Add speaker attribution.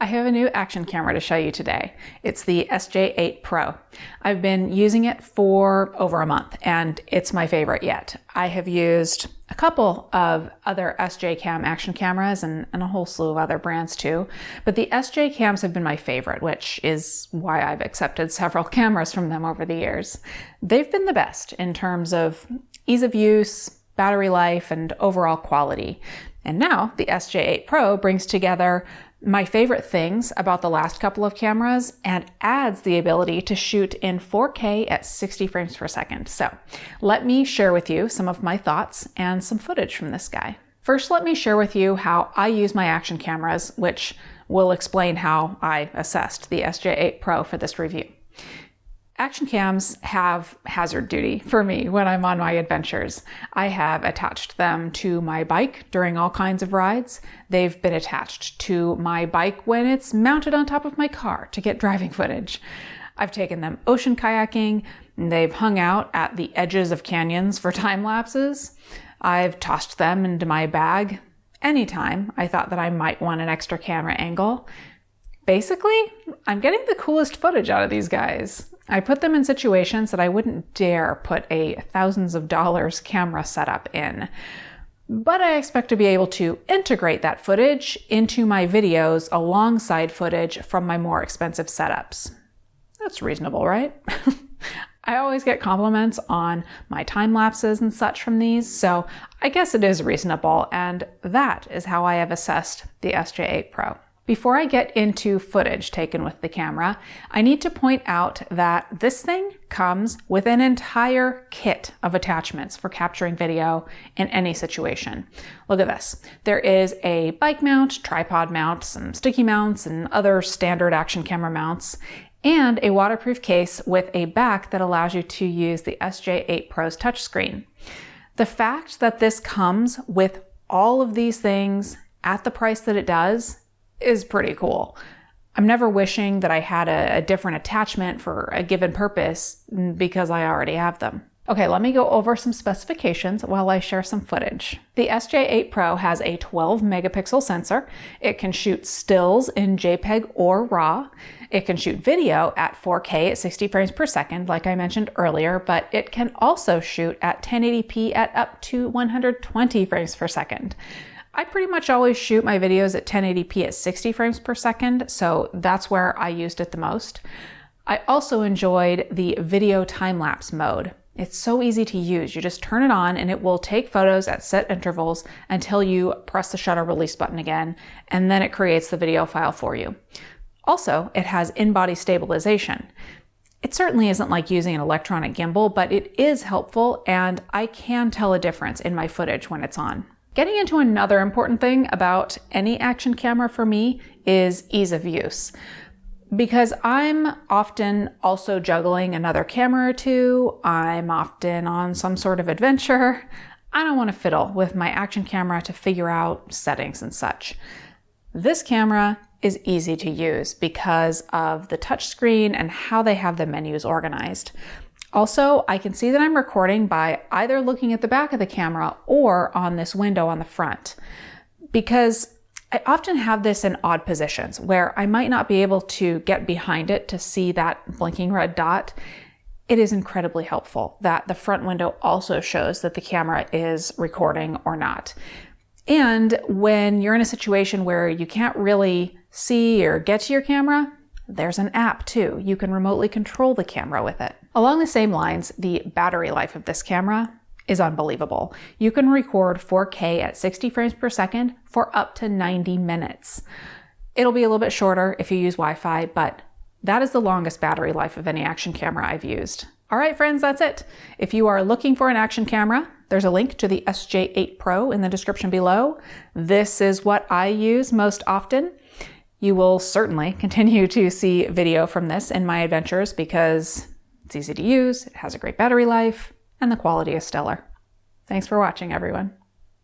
Speaker 1: I have a new action camera to show you today. It's the SJ8 Pro. I've been using it for over a month and it's my favorite yet. I have used a couple of other SJ Cam action cameras and a whole slew of other brands too, but the SJ Cams have been my favorite, which is why I've accepted several cameras from them over the years. They've been the best in terms of ease of use, battery life, and overall quality. And now the SJ8 Pro brings together my favorite things about the last couple of cameras and adds the ability to shoot in 4K at 60 frames per second. So let me share with you some of my thoughts and some footage from this guy. First, let me share with you how I use my action cameras, which will explain how I assessed the SJ8 Pro for this review. Action cams have hazard duty for me when I'm on my adventures. I have attached them to my bike during all kinds of rides. They've been attached to my bike when it's mounted on top of my car to get driving footage. I've taken them ocean kayaking, and they've hung out at the edges of canyons for time lapses. I've tossed them into my bag anytime I thought that I might want an extra camera angle. Basically, I'm getting the coolest footage out of these guys. I put them in situations that I wouldn't dare put a thousands of dollars camera setup in. But I expect to be able to integrate that footage into my videos alongside footage from my more expensive setups. That's reasonable, right? I always get compliments on my time lapses and such from these, so I guess it is reasonable, and that is how I have assessed the SJ8 Pro. Before I get into footage taken with the camera, I need to point out that this thing comes with an entire kit of attachments for capturing video in any situation. Look at this. There is a bike mount, tripod mount, some sticky mounts, and other standard action camera mounts, and a waterproof case with a back that allows you to use the SJ8 Pro's touchscreen. The fact that this comes with all of these things at the price that it does is pretty cool. I'm never wishing that I had a different attachment for a given purpose because I already have them. Okay, let me go over some specifications while I share some footage. The SJ8 Pro has a 12 megapixel sensor. It can shoot stills in JPEG or RAW. It can shoot video at 4K at 60 frames per second, like I mentioned earlier, but it can also shoot at 1080p at up to 120 frames per second. I pretty much always shoot my videos at 1080p at 60 frames per second, so that's where I used it the most. I also enjoyed the video time-lapse mode. It's so easy to use. You just turn it on and it will take photos at set intervals until you press the shutter release button again, and then it creates the video file for you. Also, it has in-body stabilization. It certainly isn't like using an electronic gimbal, but it is helpful, and I can tell a difference in my footage when it's on. Getting into another important thing about any action camera for me is ease of use. Because I'm often also juggling another camera or two, I'm often on some sort of adventure, I don't want to fiddle with my action camera to figure out settings and such. This camera is easy to use because of the touchscreen and how they have the menus organized. Also, I can see that I'm recording by either looking at the back of the camera or on this window on the front, because I often have this in odd positions where I might not be able to get behind it to see that blinking red dot. It is incredibly helpful that the front window also shows that the camera is recording or not. And when you're in a situation where you can't really see or get to your camera, there's an app too. You can remotely control the camera with it. Along the same lines, the battery life of this camera is unbelievable. You can record 4K at 60 frames per second for up to 90 minutes. It'll be a little bit shorter if you use Wi-Fi, but that is the longest battery life of any action camera I've used. All right, friends, that's it. If you are looking for an action camera, there's a link to the SJ8 Pro in the description below. This is what I use most often. You will certainly continue to see video from this in my adventures because it's easy to use, it has a great battery life, and the quality is stellar. Thanks for watching, everyone.